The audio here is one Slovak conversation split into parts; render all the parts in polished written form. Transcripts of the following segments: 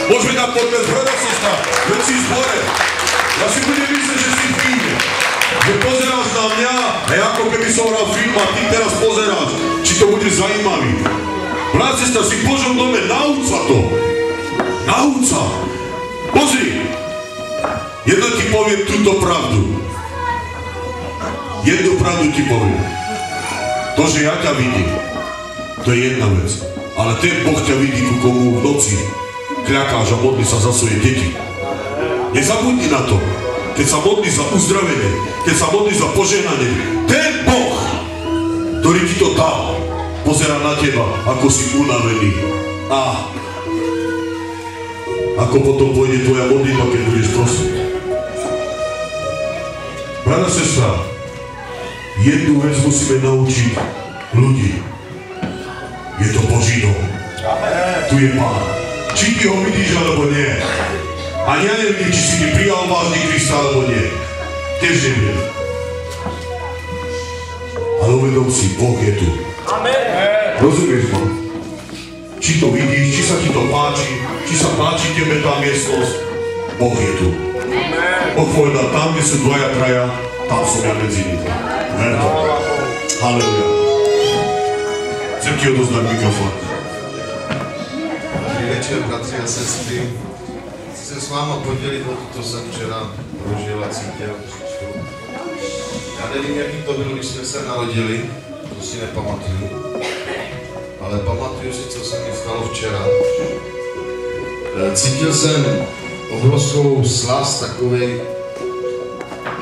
Môžeme dať potles, brada, sestra, veď si zbore. Ja si budem myslieť, že si v kýne. Že pozeráš na mňa a ja ako keby som hral film a ty teraz pozeráš, či to bude zaujímavý. Brat, sestra, si v Božom dome, nauč sa to. Nauč sa. Pozri. Jedno ti poviem túto pravdu. Jednu pravdu ti poviem. To, že ja ťa vidím, to je jedna vec. Ale ten Boh ťa vidí, ku komu v noci kľakáš a modlí sa za svoje deti. Nezabudni na to. Keď sa modlí za uzdravenie, keď sa modlí za požehnanie, ten Boh, ktorý ti to dal, pozerá na teba, ako si unavený. A ako potom pôjde tvoja modlitba, keď budeš prosiť. Brada, sestra, jednu vec musíme naučiť ľudí. Je to Boží dom. Tu je Pán. Či ty ho vidíš, alebo nie. A ja neviem, či si ty prijal vážne Krista, alebo nie. Tiež neviem. Ale uvedom si, Boh je tu. Rozumieš ma? Či to vidíš, či sa ti to páči, či sa páči tebe tá miestnosť, Boh je tu. Boh povedal, tam, kde sú dvaja, traja, tam som ja medzi nimi. Ver to. Halleluja. Chcem ti odozdať mikrofón. Dobrý večer, bratři a sestry. Chci se s váma podělit o to, co jsem včera prožil a cítil. Já nevím, jaký to bylo, když jsme se narodili, to si nepamatuju. Ale pamatuju si, co se mi stalo včera. Cítil jsem obrovskou slast, takovej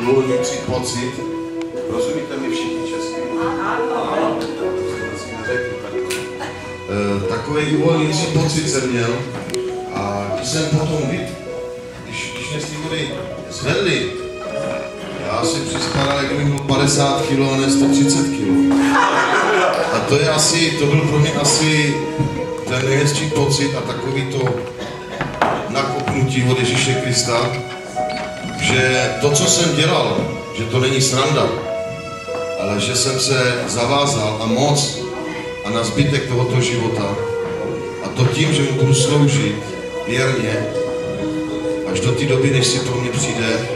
uvolňující pocit. Rozumíte mi všichni česky? Takovej uvolňující pocit jsem měl. A když jsem potom když mě z té vody zvedli, já si připadal, jak bych byl 50 kg a ne 130 kg. A to byl pro mě asi ten nejhezčí pocit a takový to nakopnutí od Ježíše Krista, že to, co jsem dělal, že to není sranda, ale že jsem se zavázal a moc a na zbytek tohoto života a to tím, že mu budu sloužit věrně až do té doby, než si pro mě přijde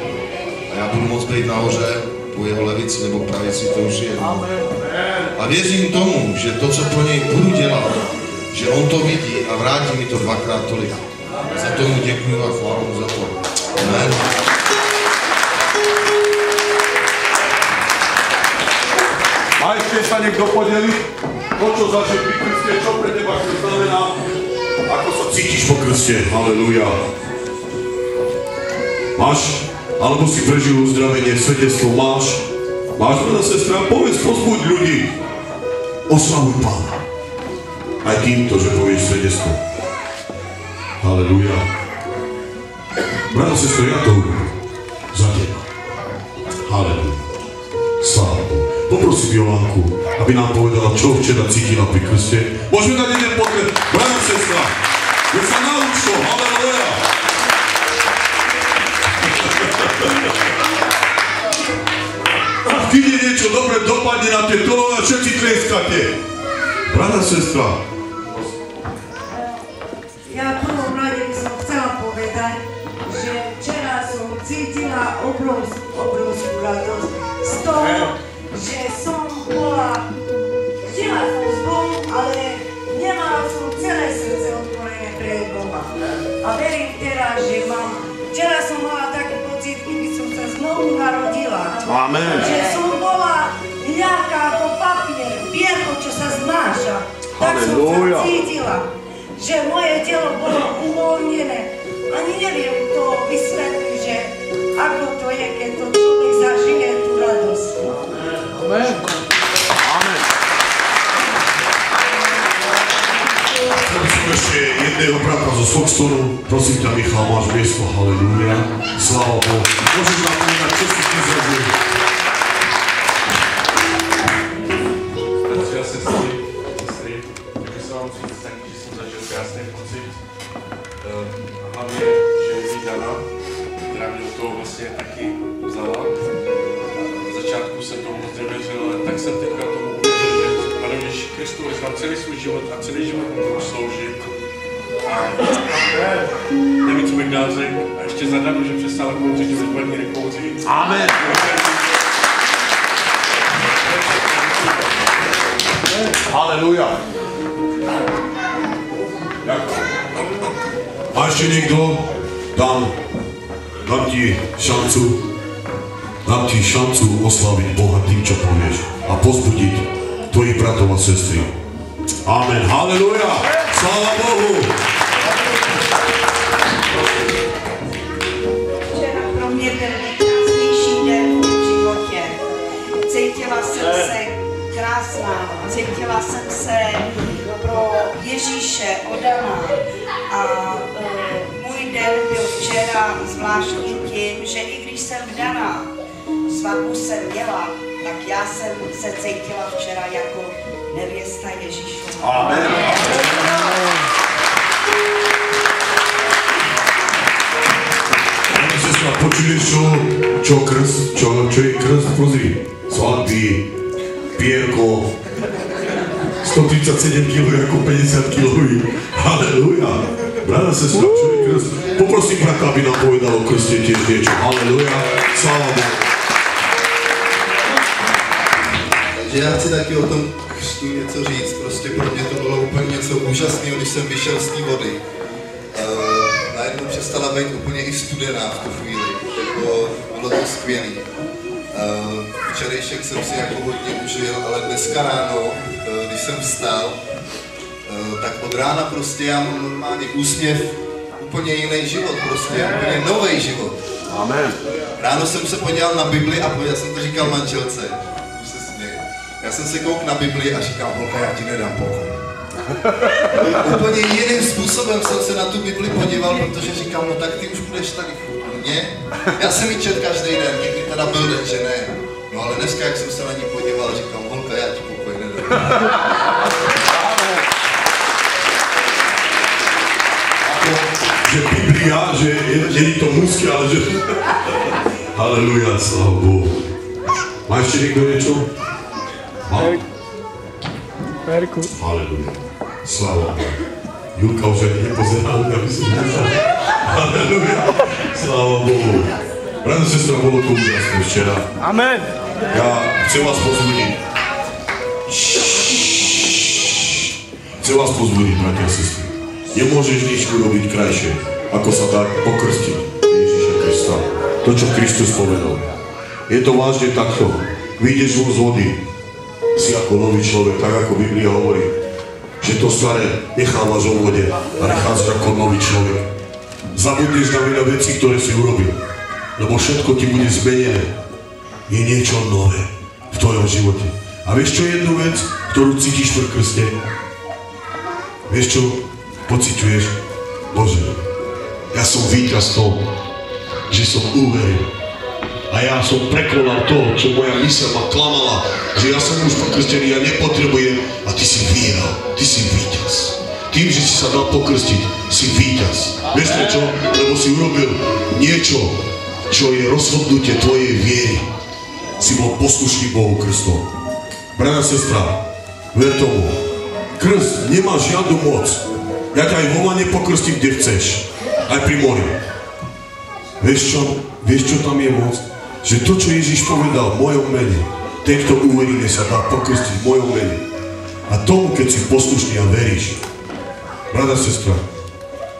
a já budu moct být nahoře po jeho levici nebo pravici, to už je jedno. A věřím tomu, že to, co pro něj budu dělat, že on to vidí a vrátí mi to dvakrát tolik. Za to mu děkuju a chválu mu za to. Amen. Má ešte sa niekto podeliť? To, čo zažil pri krste, čo pre teba to znamená? Ako sa cítiš po krste? Halleluja. Máš? Alebo si prežil uzdravenie, svedectvo? Máš? Máš, brada, sestra? Povedz, pozbuď ľudí. Oslavuj Pána. Aj týmto, že povieš svedectvo. Halleluja. Brada, sestra, ja to urobím. Za teba. Halleluja. Sláva Bohu. Poprosím Jolánku, aby nám povedala, čo včera cítila pri krste. Môžeme dať jeden potlet. Brada, sestra, veď sa nauč to. Halleluja. Keď je niečo dobre dopadne na tie dolové, všetci tlieskate. Brada, sestra. Ja v prvom rade by som chcela povedať, že včera som cítila obrovskú radosť z toho, že som bola, žila som s Bohom, ale nemala som celé srdce otvorené pre Boha. A verím teraz, že mám. Včera som mala taký pocit, keby som sa znovu narodila. Amen. Že som bola ľahká ako papier, bielko, čo sa znáša. Tak som sa cítila, že moje telo bolo uvoľnené. Ani neviem to vysvetliť, že ako to je, keď to človek zažije tú radosť. Amen. Amen. Prosím ešte jedného brata zo Foxtonu. Prosím ťa, Michal, máš miesto. Halleluja. Sláva Bohu. Môžeš nám povedať, čo si ty zažil? Bratři a sestry, můžu se vám říct taky, že jsem zažil krásný pocit. Hlavně, že je Dana, která mě do toho vlastně taky vzala. Na začátku jsem tomu moc nevěřil, ale tak jsem teďka tomu uvěřil, že Pane Ježíši Kristu vyznám celý svůj život a celý život mu budu sloužit. A obrázek a ještě zadám, že přestala kouřit, že už paní nekouří. Amen. Haleluja. A ještě někdo? Dám ti šancu osláviť Boha tým, čo povieš a pozbudiť tvojich bratov a sestry. Amen. Haleluja. Sláva Bohu. Včera pro mě byl nejkrásnější den v životě. Cítila jsem se krásná, cítila jsem se pro Ježíše oddaná a můj den byl včera zvláštní tím, že i když jsem vdaná, svatbu jsem měla, tak já jsem se cítila včera jako nevěsta Ježíšova. Amen. Sestra, počuješ, čo je krst? Pozri, svatby, pierko, 137 kg ako 50 kg. Halleluja. Brada, sestra, čo je krst? Poprosím brata, aby nám povedal o krste tiež niečo. Halleluja. Sláva Bohu. Takže já chci taky o tom křtu něco říct. Prostě pro mě to bylo úplně něco úžasného, když jsem vyšel z té vody. Najednou přestala být úplně i studená v tu chvíli. Bylo to skvělý. Včerejšek jsem si jako hodně užil, ale dneska ráno, když jsem vstal, tak od rána prostě já mám normálně úsměv, úplně jiný život, prostě úplně nový život. Amen. Ráno jsem se podíval na Bibli a já jsem to říkal manželce. Já jsem se koukl na Bibli a říkal, holka, já ti nedám pokoj. Úplně jiným způsobem jsem se na tu Bibli podíval, protože říkal, no tak ty už budeš tady hodně. Já jsem ji čet každý den, někdy teda byl den, že ne. No ale dneska, jak jsem se na ní podíval, říkal, holka, já ti pokoj nedám. Že Biblia, že není to mužské, ale že... Halleluja, sláva Bohu. Má ještě někdo něco? Má? Halleluja. Sláva Bohu. Julka už ani nepozerá, aby si nezal. Halleluja. Sláva Bohu. Brado, sestra, bolo to úžasné včera. Amen. Ja chcem vás pozbudiť. Chcem vás pozbudiť, bratia a sestry. Nemôžeš nič urobiť krajšie, ako sa dať pokrstiť Ježiša Krista. To, čo Kristus povedal. Je to vážne takto. Vyjdeš von z vody, si ako nový človek, tak ako Biblia hovorí, že to staré nechávaš vo vode a necháš ako nový človek. Zabudneš na veľa vecí, ktoré si urobil, lebo všetko ti bude zmenené. Je niečo nové v tvojom živote. A vieš čo jednu vec, ktorú cítiš pri krste? Vieš čo pociťuješ? Bože, ja som víťaz toho, že som uveril. A ja som prekonal to, čo moja myseľ ma klamala, že ja som už pokrstený a nepotrebujem. A ty si vyhral, ty si víťaz. Tým, že si sa dal pokrstiť, si víťaz. Vieš prečo? Lebo si urobil niečo, čo je rozhodnutie tvojej viery. Si bol poslušný Bohu Kristom. Brada, sestra, ver tomu. Krst nemá žiadnu moc. Ja ťa aj voma nepokrstím, kde chceš. Aj pri mori. Vieš čo tam je moc? Že to, čo Ježiš povedal v mojom mene, ten, kto uverí, sa dá pokrstiť v mojom mene. A tomu, keď si poslušný a veríš, brada, sestra,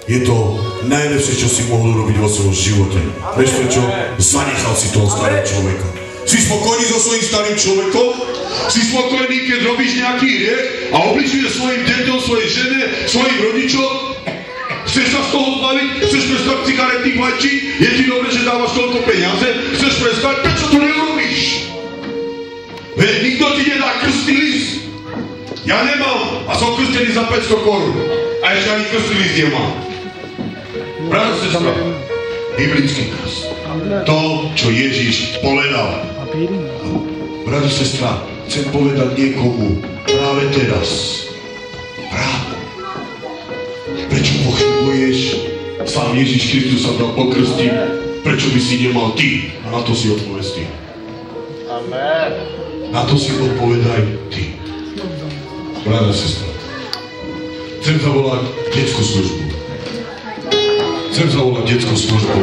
je to najlepšie, čo si mohol urobiť vo svojom živote. Vieš prečo? Zanechal si toho starého človeka. Si spokojný so svojím starým človekom? Si spokojný, keď robíš nejaký hriech a obličuješ svojim deťom, svojej žene, svojim rodičom? Chceš sa z toho zbaviť? Chceš prestať cigaretných vajčí? Je ti dobre, že dávaš toľko peniaze? Chceš prestať? Prečo to neurobíš? Veď nikto ti nedá krstný list. Ja nemám a som krstený za 500 korún. A ešte ani krstný list nemám. Brado, sestra, biblický krst. To, čo Ježiš povedal. Brado, sestra, chcem povedať niekomu práve teraz. Práve. Prečo pochybuješ? Sám Ježiš Kristus sa dal pokrstiť. Prečo by si nemal ty? A na to si odpovedz ty. Amen. Na to si odpovedaj ty. Brada, sestra. Chcem zavolať detskú službu. chcem zavolať detskú službu.